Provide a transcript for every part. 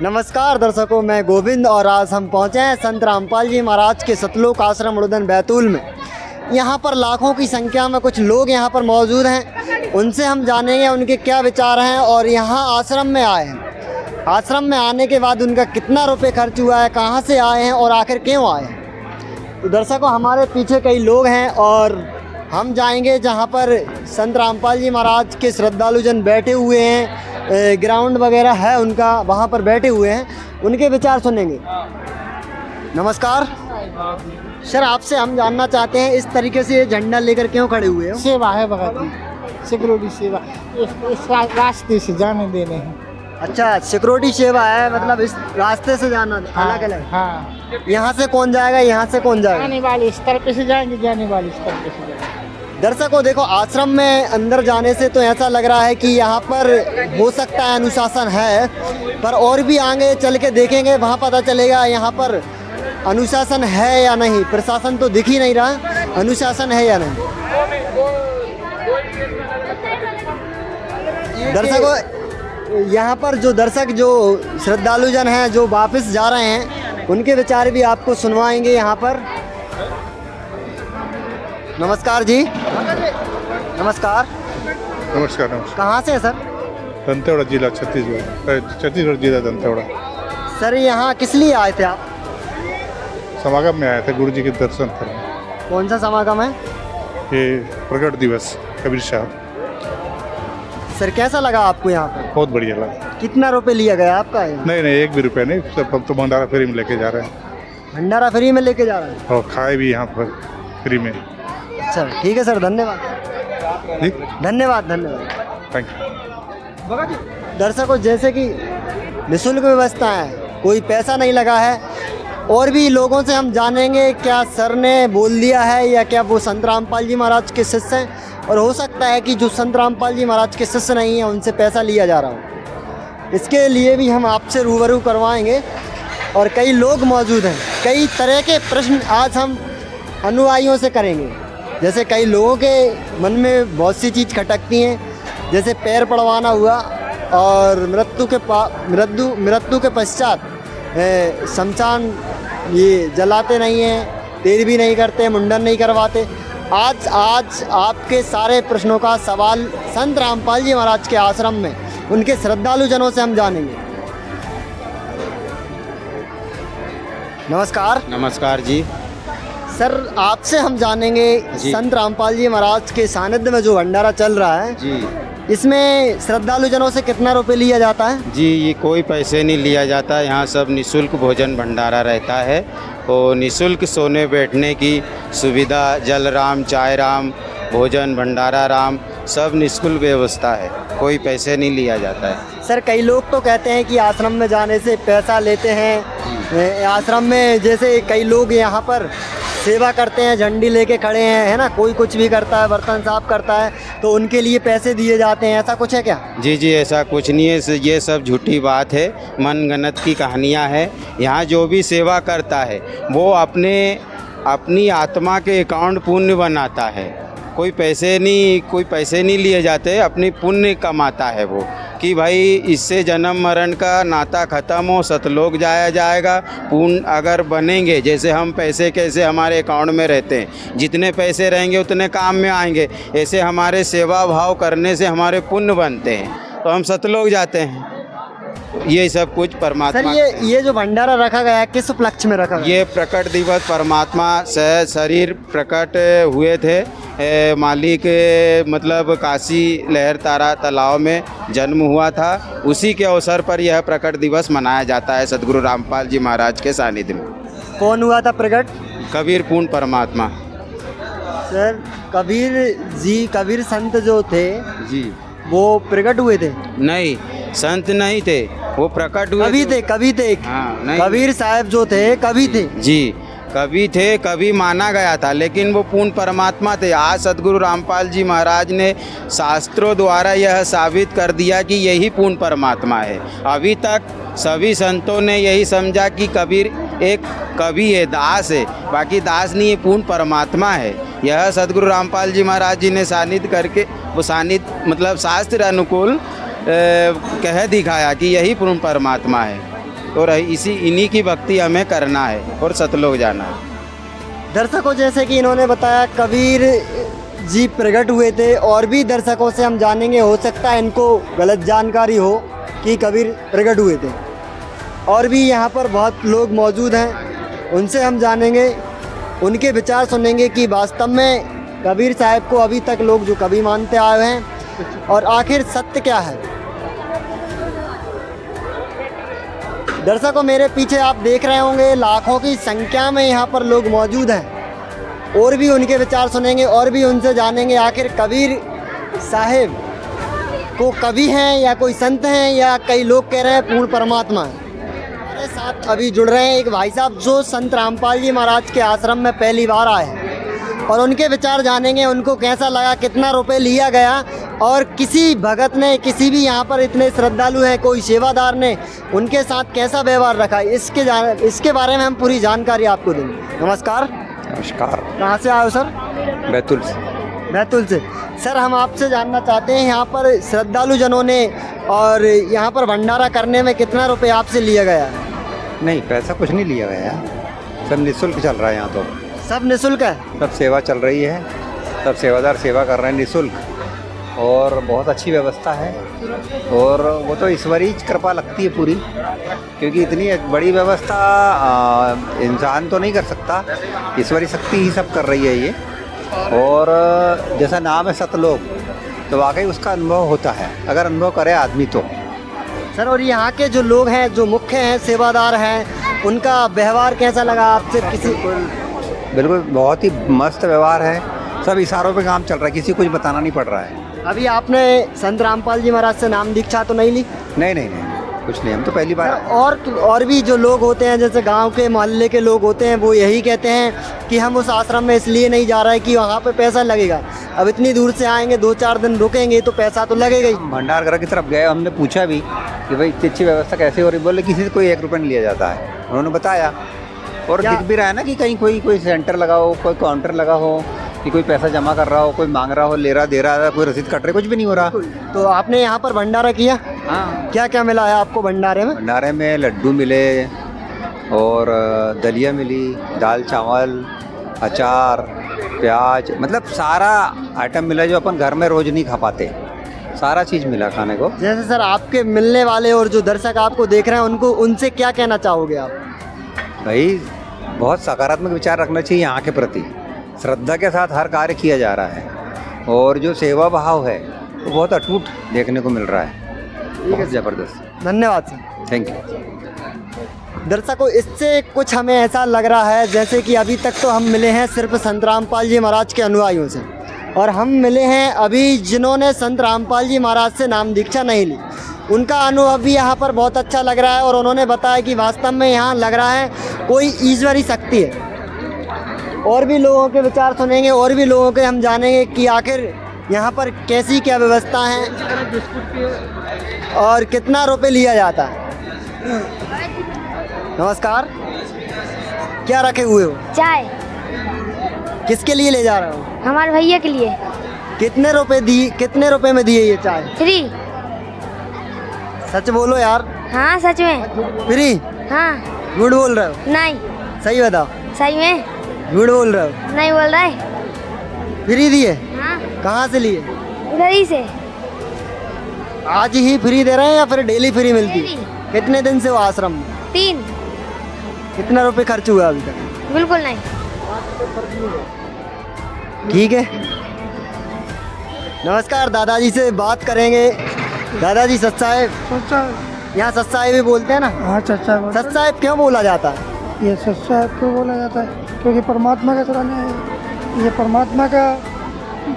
नमस्कार दर्शकों, मैं गोविंद और आज हम पहुंचे हैं संत रामपाल जी महाराज के सतलोक आश्रम उड़दन बैतूल में। यहाँ पर लाखों की संख्या में कुछ लोग यहाँ पर मौजूद हैं। उनसे हम जानेंगे उनके क्या विचार हैं और यहाँ आश्रम में आए हैं। आश्रम में आने के बाद उनका कितना रुपये खर्च हुआ है, कहाँ से आए हैं और आखिर क्यों आए हैं। तो दर्शकों, हमारे पीछे कई लोग हैं और हम जाएंगे जहाँ पर संत रामपाल जी महाराज के श्रद्धालुजन बैठे हुए हैं। ग्राउंड वगैरह है उनका, वहाँ पर बैठे हुए हैं, उनके विचार सुनेंगे। नमस्कार सर, आपसे हम जानना चाहते हैं इस तरीके से झंडा लेकर क्यों खड़े हुए हो? सेवा है भगत की, सिक्योरिटी सेवा, इस रास्ते से जाने देने हैं। अच्छा, सिक्योरिटी सेवा है, मतलब इस रास्ते से जाना अलग अलग। हाँ, यहाँ से कौन जाएगा, यहाँ से कौन जाएगा? आने वाले इस तरफ से जाएंगे, जाने वाले इस तरफ से जाएंगे। दर्शकों देखो, आश्रम में अंदर जाने से तो ऐसा लग रहा है कि यहाँ पर हो सकता है अनुशासन है, पर और भी आगे चल के देखेंगे, वहाँ पता चलेगा यहाँ पर अनुशासन है या नहीं। प्रशासन तो दिख ही नहीं रहा, अनुशासन है या नहीं। दर्शकों, यहाँ पर जो दर्शक, जो श्रद्धालुजन हैं जो वापस जा रहे हैं, उनके विचार भी आपको सुनवाएंगे यहाँ पर। नमस्कार जी। नमस्कार। नमस्कार। नमस्कार। कहाँ से है सर? दंतेवाड़ा जिला, छत्तीसगढ़ जिला दंतेवाड़ा। सर यहाँ किस लिए आए थे आप? समागम में आए थे गुरु जी के दर्शन करने। कौन सा समागम है? ये प्रकट दिवस कबीर साहब। सर कैसा लगा आपको यहाँ पर? बहुत बढ़िया लगा। कितना रुपए लिया गया आपका यहाँ? नहीं, एक भी रुपया नहीं, सब हम तो भंडारा फ्री में लेके जा रहे हैं। भंडारा फ्री में लेके जा रहे हैं और खाए भी यहाँ पर फ्री में। अच्छा ठीक है सर, धन्यवाद। ठीक, धन्यवाद धन्यवाद। Thank you. दर्शकों, जैसे कि निःशुल्क व्यवस्था है, कोई पैसा नहीं लगा है। और भी लोगों से हम जानेंगे क्या सर ने बोल दिया है या क्या वो संत रामपाल जी महाराज के शिष्य हैं, और हो सकता है कि जो संत रामपाल जी महाराज के शिष्य नहीं हैं उनसे पैसा लिया जा रहा हो। इसके लिए भी हम आपसे रूबरू करवाएंगे। और कई लोग मौजूद हैं, कई तरह के प्रश्न आज हम अनुयायियों से करेंगे। जैसे कई लोगों के मन में बहुत सी चीज़ खटकती हैं, जैसे पैर पड़वाना हुआ और मृत्यु के पश्चात शमशान ये जलाते नहीं हैं, तेल भी नहीं करते, मुंडन नहीं करवाते। आज आपके सारे प्रश्नों का सवाल संत रामपाल जी महाराज के आश्रम में उनके श्रद्धालुजनों से हम जानेंगे। नमस्कार। नमस्कार जी। सर आपसे हम जानेंगे संत रामपाल जी महाराज के सानिध्य में जो भंडारा चल रहा है जी, इसमें श्रद्धालुजनों से कितना रुपए लिया जाता है? जी ये कोई पैसे नहीं लिया जाता, यहाँ सब निःशुल्क भोजन भंडारा रहता है और निःशुल्क सोने बैठने की सुविधा, जलराम, चाय राम, भोजन भंडारा राम, सब निःशुल्क व्यवस्था है, कोई पैसे नहीं लिया जाता है। सर कई लोग तो कहते हैं कि आश्रम में जाने से पैसा लेते हैं। आश्रम में जैसे कई लोग यहाँ पर सेवा करते हैं, झंडी लेके खड़े हैं, है ना, कोई कुछ भी करता है, बर्तन साफ करता है, तो उनके लिए पैसे दिए जाते हैं, ऐसा कुछ है क्या? जी ऐसा कुछ नहीं है, ये सब झूठी बात है, मनगढ़ंत की कहानियाँ हैं। यहाँ जो भी सेवा करता है वो अपनी आत्मा के अकाउंट पुण्य बनाता है, कोई पैसे नहीं लिए जाते, अपनी पुण्य कमाता है वो, कि भाई इससे जन्म मरण का नाता ख़त्म हो, सतलोक जाया जाएगा। पुण्य अगर बनेंगे, जैसे हम पैसे कैसे हमारे अकाउंट में रहते हैं, जितने पैसे रहेंगे उतने काम में आएंगे, ऐसे हमारे सेवा भाव करने से हमारे पुण्य बनते हैं, तो हम सतलोक जाते हैं। ये सब कुछ परमात्मा। सर ये जो भंडारा रखा गया है किस उपलक्ष्य में रखा गया? ये प्रकट दिवस, परमात्मा से शरीर प्रकट हुए थे, मालिक मतलब काशी लहर तारा तालाब में जन्म हुआ था, उसी के अवसर पर यह प्रकट दिवस मनाया जाता है सदगुरु रामपाल जी महाराज के सानिध्य में। कौन हुआ था प्रकट? कबीर पूर्ण परमात्मा। सर कबीर संत जो थे जी वो प्रकट हुए थे? नहीं, संत नहीं थे, वो प्रकट हुए कवि थे। हाँ, नहीं। कबीर साहब जो थे कवि थे। जी कवि थे, कवि माना गया था, लेकिन वो पूर्ण परमात्मा थे। आज सदगुरु रामपाल जी महाराज ने शास्त्रों द्वारा यह साबित कर दिया कि यही पूर्ण परमात्मा है। अभी तक सभी संतों ने यही समझा कि कबीर एक कवि है, दास है, बाकी दास नहीं है, पूर्ण परमात्मा है। यह सदगुरु रामपाल जी महाराज जी ने सानिध्य करके, वो सानिध्य मतलब शास्त्र अनुकूल कह दिखाया कि यही पूर्ण परमात्मा है। और इन्हीं की भक्ति हमें करना है और सतलोक जाना है। दर्शकों, जैसे कि इन्होंने बताया कबीर जी प्रकट हुए थे, और भी दर्शकों से हम जानेंगे, हो सकता है इनको गलत जानकारी हो कि कबीर प्रकट हुए थे। और भी यहाँ पर बहुत लोग मौजूद हैं, उनसे हम जानेंगे, उनके विचार सुनेंगे कि वास्तव में कबीर साहब को अभी तक लोग जो कवि मानते आए हैं और आखिर सत्य क्या है। दर्शकों, मेरे पीछे आप देख रहे होंगे लाखों की संख्या में यहाँ पर लोग मौजूद हैं, और भी उनके विचार सुनेंगे और भी उनसे जानेंगे आखिर कबीर साहिब को कवि हैं या कोई संत हैं या कई लोग कह रहे हैं पूर्ण परमात्मा है। हमारे साथ अभी जुड़ रहे हैं एक भाई साहब जो संत रामपाल जी महाराज के आश्रम में पहली बार आए हैं, और उनके विचार जानेंगे, उनको कैसा लगा, कितना रुपए लिया गया, और किसी भगत ने, किसी भी यहाँ पर इतने श्रद्धालु हैं, कोई सेवादार ने उनके साथ कैसा व्यवहार रखा, इसके बारे में हम पूरी जानकारी आपको देंगे। नमस्कार। नमस्कार। कहाँ से आए हो सर? बैतूल से। बैतूल से। सर, हम आपसे जानना चाहते हैं यहाँ पर श्रद्धालु जनों ने और यहाँ पर भंडारा करने में कितना रुपए आपसे लिया गया है? नहीं, पैसा कुछ नहीं लिया गया है, सब निःशुल्क चल रहा है यहाँ तो। सब निःशुल्क है? सब सेवा चल रही है, सब सेवादार सेवा कर रहे हैं निःशुल्क, और बहुत अच्छी व्यवस्था है। और वो तो ईश्वरीय कृपा लगती है पूरी, क्योंकि इतनी बड़ी व्यवस्था इंसान तो नहीं कर सकता, ईश्वरी शक्ति ही सब कर रही है ये। और जैसा नाम है सतलोक, तो वाकई उसका अनुभव होता है अगर अनुभव करे आदमी तो। सर, और यहाँ के जो लोग हैं, जो मुख्य हैं, सेवादार हैं, उनका व्यवहार कैसा लगा आपसे? बिल्कुल बहुत ही मस्त व्यवहार है, सब इशारों पे काम चल रहा है, किसी को कुछ बताना नहीं पड़ रहा है। अभी आपने संत रामपाल जी महाराज से नाम दीक्षा तो नहीं ली? नहीं, कुछ नहीं, हम तो पहली बार। और भी जो लोग होते हैं, जैसे गांव के मोहल्ले के लोग होते हैं, वो यही कहते हैं कि हम उस आश्रम में इसलिए नहीं जा रहे कि वहाँ पे पैसा लगेगा। अब इतनी दूर से आएंगे, 2-4 दिन रुकेंगे तो पैसा तो लगेगा ही। भंडार गृह की तरफ गए, हमने पूछा भी कि भाई इतनी अच्छी व्यवस्था कैसे हो रही, बोले किसी से कोई 1 रुपये नहीं लिया जाता है, उन्होंने बताया। और दिख भी रहा है ना कि कहीं कोई सेंटर लगा हो, कोई काउंटर लगा हो, कि कोई पैसा जमा कर रहा हो, कोई मांग रहा हो, ले रहा दे रहा है, कोई रसीद कट रही, कुछ भी नहीं हो रहा। तो आपने यहाँ पर भंडारा किया? हाँ। क्या क्या मिला है आपको भंडारे में? भंडारे में लड्डू मिले और दलिया मिली, दाल चावल, अचार, प्याज, मतलब सारा आइटम मिला जो अपन घर में रोज़ नहीं खा पाते, सारा चीज़ मिला खाने को। जैसे सर, आपके मिलने वाले और जो दर्शक आपको देख रहे हैं, उनको उनसे क्या कहना चाहोगे आप? भाई बहुत सकारात्मक विचार रखना चाहिए यहाँ के प्रति, श्रद्धा के साथ हर कार्य किया जा रहा है, और जो सेवा भाव है वो बहुत अटूट देखने को मिल रहा है, बहुत ज़बरदस्त। धन्यवाद सर। Thank you. दर्शकों, इससे कुछ हमें ऐसा लग रहा है जैसे कि अभी तक तो हम मिले हैं सिर्फ संत रामपाल जी महाराज के अनुयायियों से, और हम मिले हैं अभी जिन्होंने संत रामपाल जी महाराज से नाम दीक्षा नहीं ली। उनका अनुभव भी यहाँ पर बहुत अच्छा लग रहा है, और उन्होंने बताया कि वास्तव में यहाँ लग रहा है कोई ईश्वरी शक्ति है। और भी लोगों के विचार सुनेंगे, और भी लोगों के हम जानेंगे कि आखिर यहाँ पर कैसी क्या व्यवस्था है और कितना रुपए लिया जाता है। नमस्कार। क्या रखे हुए हो? चाय। किसके लिए ले जा रहे हो? हमारे भैया के लिए। कितने रुपए में दिए ये चाय? फ्री। सच बोलो यार। हाँ सच में। फ्री? हाँ। झूठ बोल रहे हो? नहीं। सही बताओ। सही में। झूठ बोल रहे हो? नहीं बोल रहे। फ्री दिए? हाँ। कहाँ से लिए? उधर ही से। आज ही फ्री दे रहे हैं या फिर डेली फ्री मिलती? डेली। कितने दिन से हो आश्रम में? 3। कितना रुपए खर्च हुआ अभी तक? बिल्कुल नहीं। ठीक है। नमस्कार। दादाजी से बात करेंगे। दादाजी, सत साहेब। यहाँ सत साहेब भी बोलते हैं ना? हाँ, चचा बोल। सत साहेब क्यों बोला जाता है? ये सच्चा क्यों बोला जाता है? क्योंकि परमात्मा का चलाना है, ये परमात्मा का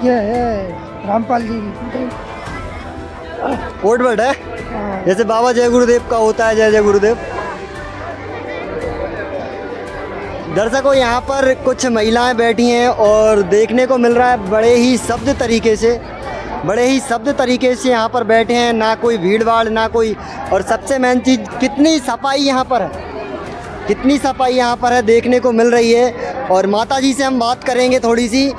ये है, रामपाल जी की कोड वर्ड है, हाँ। जैसे बाबा जय गुरुदेव का होता है, जय जय गुरुदेव। दर्शकों, यहाँ पर कुछ महिलाएं बैठी हैं और देखने को मिल रहा है बड़े ही शब्द तरीके से यहाँ पर बैठे हैं, ना कोई भीड़ भाड़ ना कोई। और सबसे मेन चीज़, कितनी सफाई यहाँ पर है देखने को मिल रही है। और माता जी से हम बात करेंगे थोड़ी सी।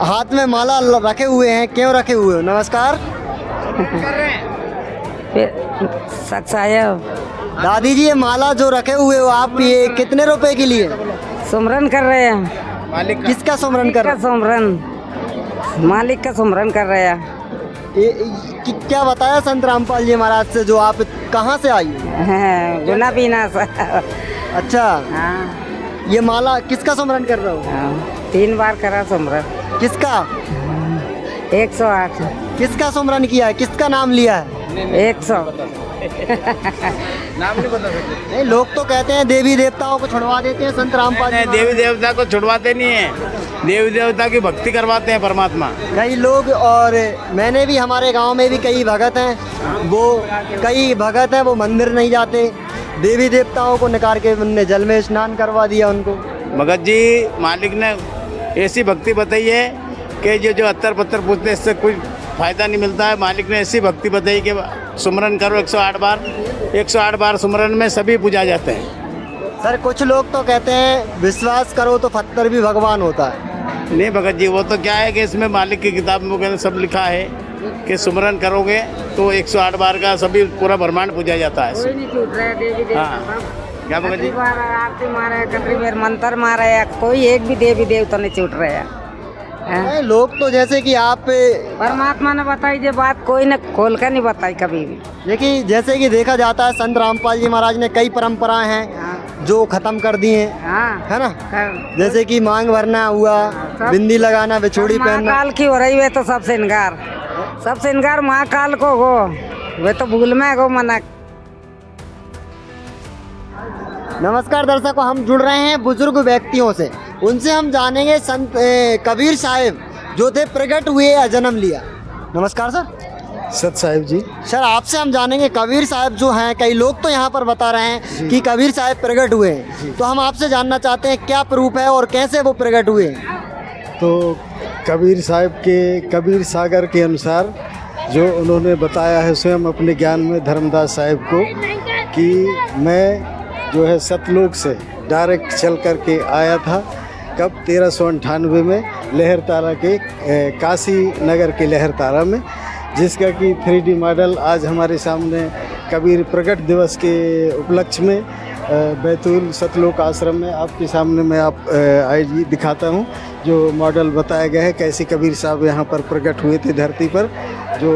हाथ में माला रखे हुए हैं, क्यों रखे हुए हो? नमस्कार। सच आया दादी जी ये माला जो रखे हुए हो आप, ये कितने रुपए की लिए? सुमरन कर रहे हैं। किसका सुमरन कर? का सुमरन, मालिक का सुमरन कर रहे हैं। क्या बताया संत रामपाल जी महाराज से, जो आप कहाँ से आई हो? हाँ, गुना पीना सा। अच्छा, हाँ, ये माला किसका सुमरन कर रहे हो? हाँ, 3 बार करा सुमरन। किसका? 108। किसका सुमरन किया है, किसका नाम लिया है? 100। नाम नहीं बता सकते। नहीं, लोग तो कहते हैं देवी देवताओं को छुड़वा देते हैं संत रामपाल जी देवी देवता को छुड़वाते नहीं है, देवी देवता की भक्ति करवाते हैं परमात्मा। कई लोग, और मैंने भी, हमारे गांव में भी कई भगत हैं, वो मंदिर नहीं जाते, देवी देवताओं को निकाल के उनने जल में स्नान करवा दिया उनको। भगत जी मालिक ने ऐसी भक्ति बताई है कि जो अत्तर पत्थर पूछते इससे कोई फायदा नहीं मिलता है। मालिक ने ऐसी भक्ति बताई कि सुमरन करो 108 बार, 108 बार सुमरन में सभी पूजा जाते हैं। सर कुछ लोग तो कहते हैं विश्वास करो तो पत्थर भी भगवान होता है। नहीं भगत जी, वो तो क्या है कि इसमें मालिक की किताब में सब लिखा है कि सुमरन करोगे तो 108 बार का सभी पूरा ब्रह्मांड पूजा जाता है। कोई नहीं छूट रहा है, देवी देवता हाँ, क्या भगत जी? कतरी बार आरती मारे, कतरी बार मंत्र मारे, कोई एक भी देवी देवता नहीं छूट रहे हैं। नहीं, लोग तो जैसे कि आप, परमात्मा ने बताई जो बात कोई ने खोल कर नहीं बताई कभी भी। देखिए जैसे कि देखा जाता है संत रामपाल जी महाराज ने कई परंपराएं हैं जो खत्म कर दी हैं, हाँ, है ना? जैसे कि मांग भरना हुआ, बिंदी लगाना, बिछोड़ी पहनना। महाकाल की हो रही है तो सबसे इनकार महाकाल को हो, वे तो भूल में गो मना। नमस्कार दर्शकों, हम जुड़ रहे हैं बुजुर्ग व्यक्तियों से, उनसे हम जानेंगे संत कबीर साहिब जो थे प्रकट हुए या जन्म लिया। नमस्कार सर। सत साहिब जी। सर आपसे हम जानेंगे कबीर साहब जो हैं, कई लोग तो यहाँ पर बता रहे हैं कि कबीर साहब प्रकट हुए हैं, तो हम आपसे जानना चाहते हैं क्या प्रूफ है और कैसे वो प्रकट हुए हैं? तो कबीर साहब के कबीर सागर के अनुसार जो उन्होंने बताया है स्वयं अपने ज्ञान में धर्मदास साहिब को, कि मैं जो है सतलोक से डायरेक्ट चल कर के आया था। कब? 1398 में लहरतारा के काशी नगर के लहरतारा में, जिसका कि 3D मॉडल आज हमारे सामने कबीर प्रकट दिवस के उपलक्ष्य में बैतूल सतलोक आश्रम में आपके सामने मैं आज दिखाता हूँ। जो मॉडल बताया गया है कैसे कबीर साहब यहाँ पर प्रकट हुए थे धरती पर, जो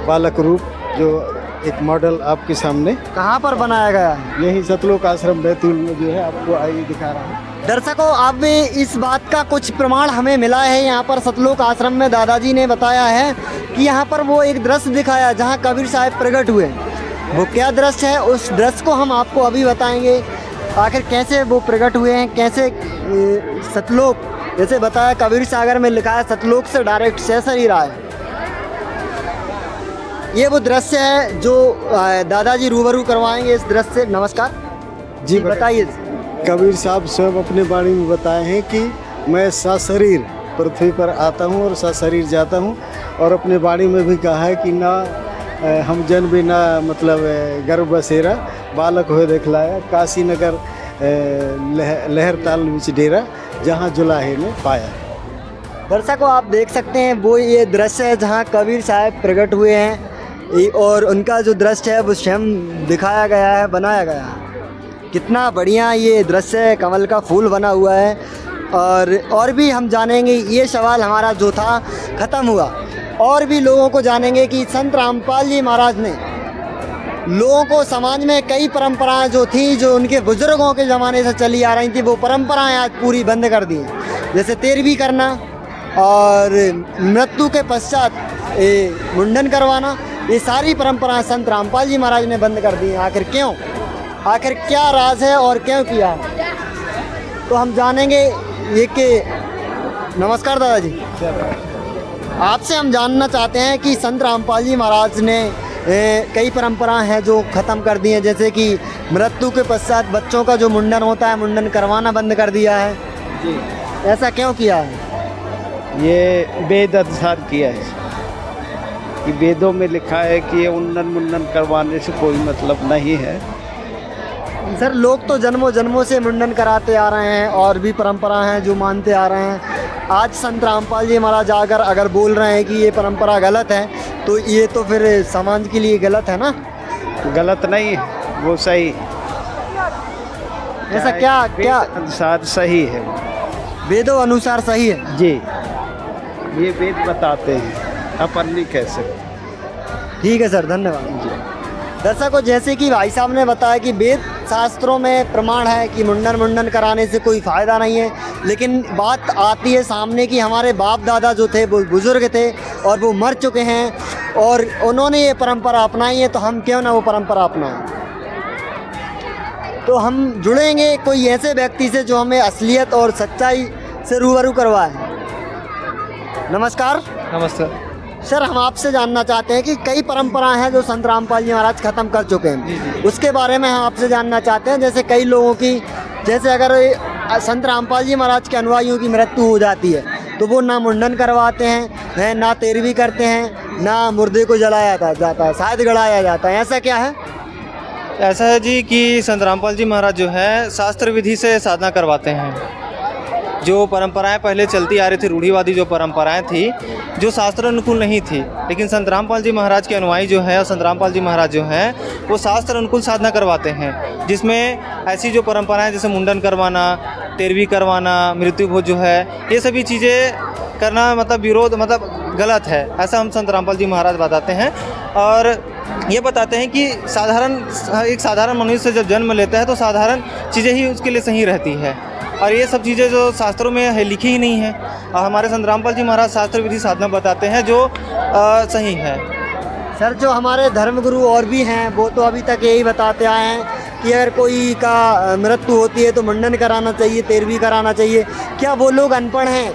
बालक रूप, जो एक मॉडल आपके सामने। कहाँ पर बनाया गया है? यही सतलोक आश्रम बैतूल में जो है, आपको आइए दिखा रहा हूँ। दर्शकों, अब इस बात का कुछ प्रमाण हमें मिला है यहाँ पर सतलोक आश्रम में। दादाजी ने बताया है कि यहाँ पर वो एक दृश्य दिखाया जहाँ कबीर साहब प्रकट हुए। वो क्या दृश्य है, उस दृश्य को हम आपको अभी बताएंगे। आखिर कैसे वो प्रकट हुए हैं, कैसे सतलोक, जैसे बताया कबीर सागर में लिखा है सतलोक से डायरेक्ट सैसर ही रहा है। ये वो दृश्य है जो दादाजी रूबरू करवाएंगे इस दृश्य से। नमस्कार जी, बताइए। कबीर साहब स्वयं अपने वाणी में बताए हैं कि मैं सशरीर पृथ्वी पर आता हूँ और सशरीर जाता हूँ, और अपने वाणी में भी कहा है कि ना हम जन भी ना मतलब गर्भ बसेरा बालक हो दिखलाया, काशी नगर लहरताल विच डेरा जहाँ जुलाहे ने पाया। दर्शकों आप देख सकते हैं वो ये दृश्य है जहाँ कबीर साहब प्रकट हुए हैं, और उनका जो दृश्य है वो स्वयं दिखाया गया है, बनाया गया है। कितना बढ़िया ये दृश्य है, कमल का फूल बना हुआ है। और भी हम जानेंगे, ये सवाल हमारा जो था ख़त्म हुआ, और भी लोगों को जानेंगे कि संत रामपाल जी महाराज ने लोगों को, समाज में कई परंपराएं जो थी, जो उनके बुजुर्गों के ज़माने से चली आ रही थी, वो परंपराएं आज पूरी बंद कर दी हैं। जैसे तेरहवीं करना और मृत्यु के पश्चात मुंडन करवाना, ये सारी परंपराएं संत रामपाल जी महाराज ने बंद कर दी हैं। आखिर क्यों, आखिर क्या राज है और क्यों किया, तो हम जानेंगे ये कि। नमस्कार दादाजी, आपसे हम जानना चाहते हैं कि संत रामपाल जी महाराज ने कई परंपराएं हैं जो ख़त्म कर दी हैं, जैसे कि मृत्यु के पश्चात बच्चों का जो मुंडन होता है, मुंडन करवाना बंद कर दिया है जी। ऐसा क्यों किया है? ये वेद अनुसार किया है कि वेदों में लिखा है कि ये मुंडन करवाने से कोई मतलब नहीं है। सर लोग तो जन्मों जन्मों से मुंडन कराते आ रहे हैं, और भी परंपरा हैं जो मानते आ रहे हैं। आज संत रामपाल जी महाराज अगर बोल रहे हैं कि ये परंपरा गलत है, तो ये तो फिर समाज के लिए गलत है ना। गलत नहीं, वो सही, ऐसा क्या क्या अनुसार सही है। वेदों अनुसार सही है जी, ये वेद बताते हैं, अपन नहीं कह सकते। ठीक है सर, धन्यवाद। दर्शकों, जैसे कि भाई साहब ने बताया कि वेद शास्त्रों में प्रमाण है कि मुंडन कराने से कोई फ़ायदा नहीं है, लेकिन बात आती है सामने कि हमारे बाप दादा जो थे वो बुज़ुर्ग थे और वो मर चुके हैं और उन्होंने ये परंपरा अपनाई है, तो हम क्यों ना वो परंपरा अपनाएं। तो हम जुड़ेंगे कोई ऐसे व्यक्ति से जो हमें असलियत और सच्चाई से रूबरू करवाए। नमस्कार। नमस्ते सर, हम आपसे जानना चाहते हैं कि कई परंपराएं हैं जो संत रामपाल जी महाराज ख़त्म कर चुके हैं, उसके बारे में हम आपसे जानना चाहते हैं। जैसे कई लोगों की, जैसे अगर संत रामपाल जी महाराज के अनुयायियों की मृत्यु हो जाती है तो वो ना मुंडन करवाते हैं, ना तेरवी करते हैं, ना मुर्दे को जलाया जाता है, शायद गड़ाया जाता है। ऐसा क्या है? ऐसा है जी कि संत रामपाल जी महाराज जो है शास्त्र विधि से साधना करवाते हैं। जो परंपराएं पहले चलती आ रही थी, रूढ़िवादी जो परंपराएं थी, जो शास्त्र अनुकूल नहीं थी, लेकिन संत रामपाल जी महाराज के अनुयायी जो है और संत रामपाल जी महाराज जो हैं वो शास्त्र अनुकूल साधना करवाते हैं, जिसमें ऐसी जो परंपराएं जैसे मुंडन करवाना, तेरवी करवाना, मृत्यु भोज जो है, ये सभी चीज़ें करना मतलब विरोध, मतलब गलत है। ऐसा हम संत रामपाल जी महाराज बताते हैं और ये बताते हैं कि एक साधारण मनुष्य जब जन्म लेता है तो साधारण चीज़ें ही उसके लिए सही रहती है, और ये सब चीज़ें जो शास्त्रों में है लिखी ही नहीं है। और हमारे संत रामपाल जी महाराज शास्त्र विधि साधना बताते हैं जो सही है। सर, जो हमारे धर्मगुरु और भी हैं वो तो अभी तक यही बताते आए हैं कि अगर कोई का मृत्यु होती है तो मुंडन कराना चाहिए, तेरवी कराना चाहिए। क्या वो लोग अनपढ़ हैं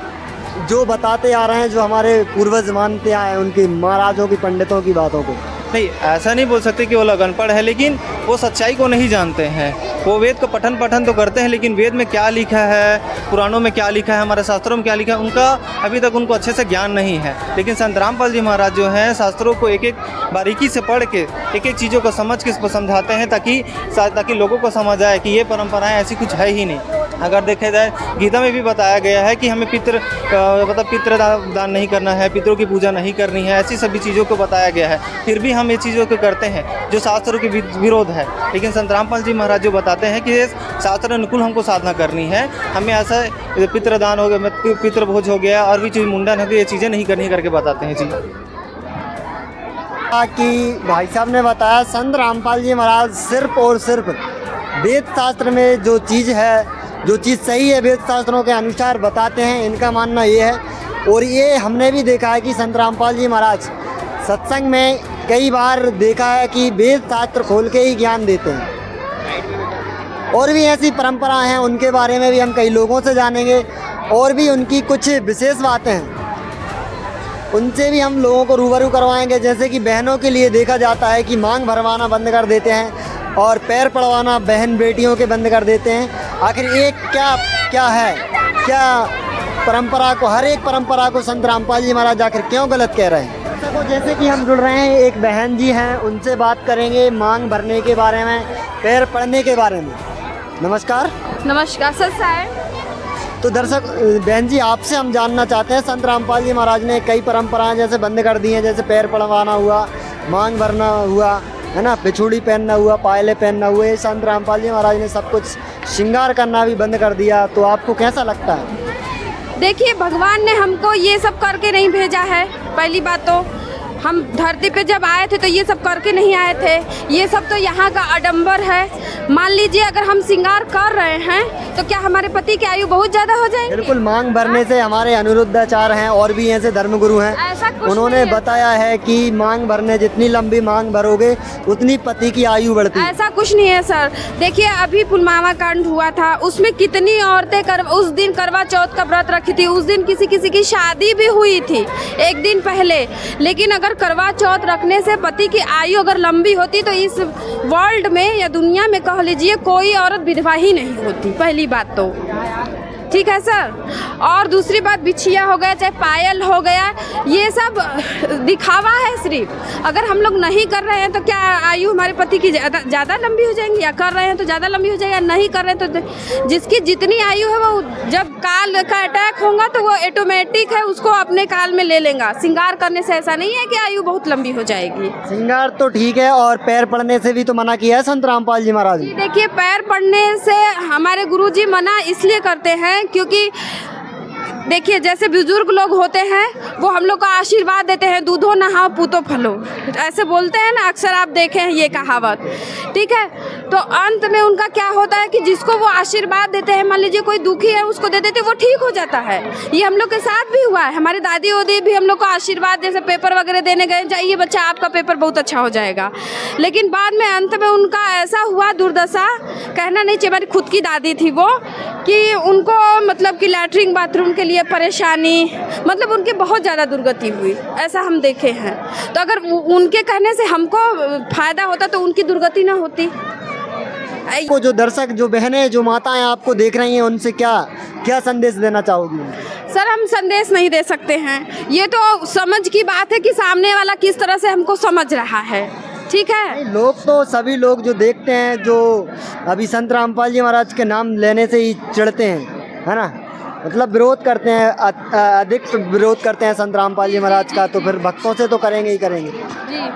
जो बताते आ रहे हैं, जो हमारे पूर्वज मानते आए हैं उनके महाराजों की, पंडितों की बातों को? नहीं, ऐसा नहीं बोल सकते कि वो लोग अनपढ़ है, लेकिन वो सच्चाई को नहीं जानते हैं। वो वेद को पठन तो करते हैं, लेकिन वेद में क्या लिखा है, पुराणों में क्या लिखा है, हमारे शास्त्रों में क्या लिखा है, उनका अभी तक उनको अच्छे से ज्ञान नहीं है। लेकिन संत रामपाल जी महाराज जो हैं शास्त्रों को एक एक बारीकी से पढ़ के एक एक चीज़ों को समझ के इसको समझाते हैं, ताकि लोगों को समझ आए कि ये परंपराएं ऐसी कुछ है ही नहीं। अगर देखा जाए, गीता में भी बताया गया है कि हमें पितृ दान नहीं करना है, पितरों की पूजा नहीं करनी है, ऐसी सभी चीज़ों को बताया गया है। फिर भी हम ये चीज़ों को करते हैं जो शास्त्रों के विरोध है। लेकिन संत रामपाल जी महाराज जो बताते हैं कि शास्त्र अनुकूल हमको साधना करनी है, हमें ऐसा पितृदान हो गया, पितृभोज हो गया और भी चीज़ मुंडन हो गया, ये चीज़ें नहीं करनी करके बताते हैं जी। कि भाई साहब ने बताया संत रामपाल जी महाराज सिर्फ और सिर्फ वेद शास्त्र में जो चीज़ है, जो चीज़ सही है, वेद शास्त्रों के अनुसार बताते हैं, इनका मानना ये है। और ये हमने भी देखा है कि संत रामपाल जी महाराज सत्संग में कई बार देखा है कि वेद शास्त्र खोल के ही ज्ञान देते हैं। और भी ऐसी परंपराएं हैं, उनके बारे में भी हम कई लोगों से जानेंगे और भी उनकी कुछ विशेष बातें हैं, उनसे भी हम लोगों को रूबरू करवाएंगे। जैसे कि बहनों के लिए देखा जाता है कि मांग भरवाना बंद कर देते हैं और पैर पड़वाना बहन बेटियों के बंद कर देते हैं। आखिर ये क्या है, क्या परंपरा को, हर एक परंपरा को संत रामपाल जी महाराज आखिर क्यों गलत कह रहे हैं? तो जैसे कि हम जुड़ रहे हैं, एक बहन जी हैं, उनसे बात करेंगे मांग भरने के बारे में, पैर पड़ने के बारे में। नमस्कार। नमस्कार सर। तो दर्शक बहन जी, आपसे हम जानना चाहते हैं, संत रामपाल जी महाराज ने कई परंपराएं जैसे बंद कर दी हैं, जैसे पैर पड़वाना हुआ, मांग भरना हुआ, है ना, पिछुड़ी पहनना हुआ, पायले पहनना हुए, संत रामपाल जी महाराज ने सब कुछ श्रृंगार करना भी बंद कर दिया। तो आपको कैसा लगता है? देखिए, भगवान ने हमको ये सब करके नहीं भेजा है। पहली बात तो हम धरती पे जब आए थे तो ये सब करके नहीं आए थे, ये सब तो यहाँ का आडंबर है। मान लीजिए अगर हम श्रृंगार कर रहे हैं तो क्या हमारे पति की आयु बहुत ज़्यादा हो जाएगी? बिल्कुल, मांग भरने से हमारे अनिरुद्धाचार्य हैं और भी ऐसे धर्मगुरु हैं, उन्होंने बताया है कि मांग भरने, जितनी लंबी मांग भरोगे उतनी पति की आयु बढ़ती है। ऐसा कुछ नहीं है सर। देखिए, अभी पुलवामा कांड हुआ था, उसमें कितनी औरतें उस दिन करवा चौथ का व्रत रखी थी, उस दिन किसी की शादी भी हुई थी एक दिन पहले। लेकिन अगर करवा चौथ रखने से पति की आयु अगर लंबी होती तो इस वर्ल्ड में या दुनिया में कह लीजिए कोई औरत विधवा ही नहीं होती। पहली बात तो ठीक है सर। और दूसरी बात, बिछिया हो गया चाहे पायल हो गया, ये सब दिखावा है सिर्फ। अगर हम लोग नहीं कर रहे हैं तो क्या आयु हमारे पति की ज़्यादा लंबी हो जाएंगी, या कर रहे हैं तो ज़्यादा लंबी हो जाएगी, या नहीं कर रहे हैं तो जिसकी जितनी आयु है वो जब काल का अटैक होगा तो वो ऑटोमेटिक है, उसको अपने काल में ले लेगा। श्रृंगार करने से ऐसा नहीं है कि आयु बहुत लंबी हो जाएगी। श्रृंगार तो ठीक है, और पैर पड़ने से भी तो मना किया है संत रामपाल जी महाराज ने। देखिए, पैर पड़ने से हमारे गुरुजी मना इसलिए करते हैं क्योंकि देखिए, जैसे बुजुर्ग लोग होते हैं वो हम लोग को आशीर्वाद देते हैं, दूधो नहाओ पूतो फलो, ऐसे बोलते हैं ना, अक्सर आप देखे हैं ये कहावत, ठीक है। तो अंत में उनका क्या होता है कि जिसको वो आशीर्वाद देते हैं, मान लीजिए कोई दुखी है उसको दे देते, वो ठीक हो जाता है। ये हम लोग के साथ भी हुआ है। हमारी दादी वादी भी हम लोग को आशीर्वाद, जैसे पेपर वगैरह देने गए, जाइए बच्चा आपका पेपर बहुत अच्छा हो जाएगा, लेकिन बाद में अंत में उनका ऐसा हुआ दुर्दशा, कहना नहीं चाहिए, हमारी खुद की दादी थी वो, कि उनको मतलब कि लैट्रिन बाथरूम के लिए परेशानी, मतलब उनकी बहुत ज़्यादा दुर्गति हुई, ऐसा हम देखे हैं। तो अगर उनके कहने से हमको फ़ायदा होता तो उनकी दुर्गति ना होती। को जो दर्शक, जो बहनें, जो माताएं आपको देख रही हैं, उनसे क्या क्या संदेश देना चाहोगी? सर, हम संदेश नहीं दे सकते हैं, ये तो समझ की बात है कि सामने वाला किस तरह से हमको समझ रहा है, ठीक है। लोग तो सभी लोग जो देखते हैं, जो अभी संत रामपाल जी महाराज के नाम लेने से ही चिढ़ते हैं, है ना, मतलब विरोध करते हैं, अधिक विरोध करते हैं संत रामपाल जी महाराज का, तो फिर भक्तों से तो करेंगे ही करेंगे। जी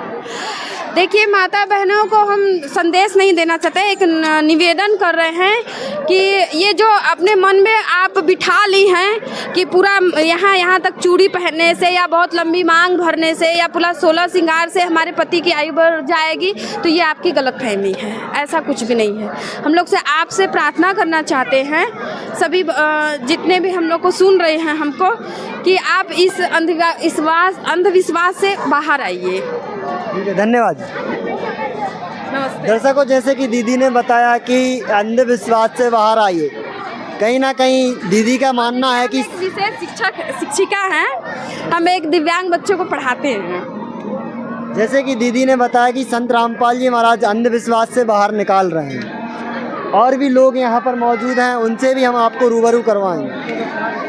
देखिए, माता बहनों को हम संदेश नहीं देना चाहते, एक निवेदन कर रहे हैं कि ये जो अपने मन में आप बिठा ली हैं कि पूरा यहाँ तक चूड़ी पहनने से या बहुत लंबी मांग भरने से या पूरा 16 श्रृंगार से हमारे पति की आयु बढ़ जाएगी, तो ये आपकी गलतफहमी है, ऐसा कुछ भी नहीं है। हम लोग से आपसे प्रार्थना करना चाहते हैं, सभी जितने भी हम लोग को सुन रहे हैं हमको, कि आप इस अंधविश्वास से बाहर आइए। ठीक है, धन्यवाद। नमस्ते। दर्शकों, जैसे कि दीदी ने बताया कि अंधविश्वास से बाहर आइए, कहीं ना कहीं दीदी का मानना है कि विशेष शिक्षिका हैं, हम एक दिव्यांग बच्चों को पढ़ाते हैं। जैसे कि दीदी ने बताया कि संत रामपाल जी महाराज अंधविश्वास से बाहर निकाल रहे हैं, और भी लोग यहाँ पर मौजूद हैं, उनसे भी हम आपको रूबरू करवाएंगे।